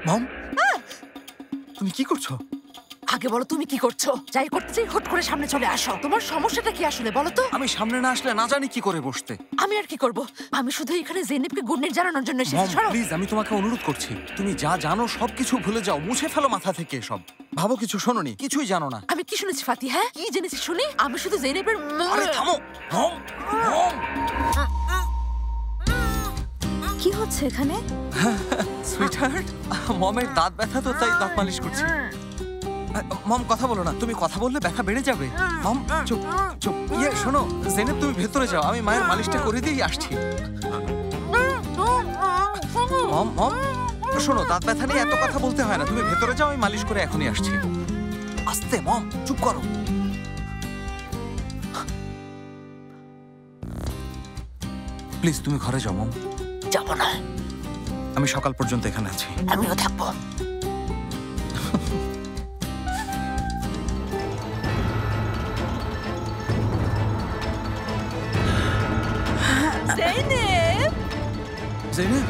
মম, তুমি কি করছো? আগে বলো তুমি কি করছো? যাই করতে চাই হুট করে সামনে চলে আসো। তোমার সমস্যাটা কি আসলে বলো তো? আমি সামনে না আসলে না জানি কি করে বসতে। আমি আর কি করব? আমি শুধু এখানে জেনেবকে গুড নাইট জানানোর জন্য এসেছি। মম প্লিজ, আমি তোমাকে অনুরোধ করছি, তুমি যা জানো সবকিছু ভুলে যাও, মুছে ফেলো মাথা থেকে সব। ভাবো কিছু শোনোনি, কিছুই জানো না। আমি কি শুনেছি ফাতি? হ্যাঁ, কি জেনেছি শুনি? আমি শুধু জেনেবের আরে থামো। মম, মম। কি হচ্ছে এখানে? সুইটহার্ট, মমের দাঁত ব্যথা তো, তাই দাঁত মালিশ করছি। মম কথা বলো না, তুমি কথা বললে ব্যথা বেড়ে যাবে। মম চুপ চুপ। শোনো জেনেব, তুমি ভেতরে যাও, আমি মায়ের মালিশটা করে দিয়ে আসছি। মম মম শোনো, দাঁত ব্যথা নিয়ে এত কথা বলতে হয় না, তুমি ভেতরে যাও, আমি মালিশ করে এখনই আসছি। আস্তে মম, চুপ করো। প্লিজ তুমি ঘরে যাও মম। যাবো না, আমি সকাল পর্যন্ত এখানে আছি। আমিও থাকবো। জেনেব, জেনেব,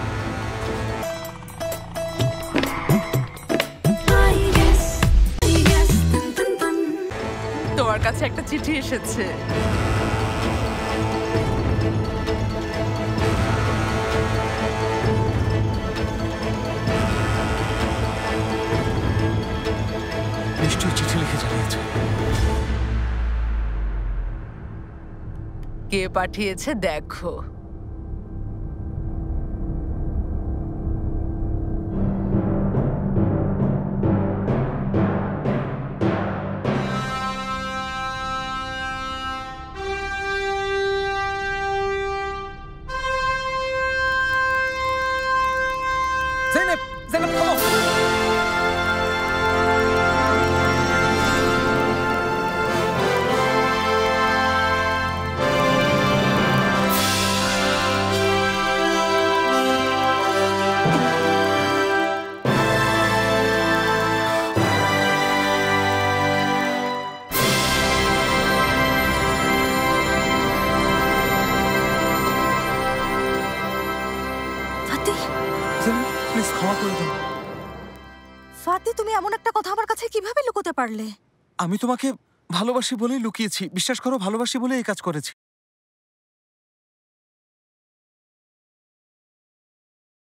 তোমার কাছে একটা চিঠি এসেছে। নিশ্চয়ই চিঠি লিখে জানিয়েছে। কে পাঠিয়েছে দেখো। জেনেব, জেনেব থামো। ফাতি, জেনেব প্লিজ ক্ষমা করে দাও। ফাতি, তুমি এমন একটা কথা আমার কাছে কিভাবে লুকোতে পারলে? আমি তোমাকে ভালোবাসি বলেই লুকিয়েছি, বিশ্বাস করো, ভালোবাসি বলে এই কাজ করেছি।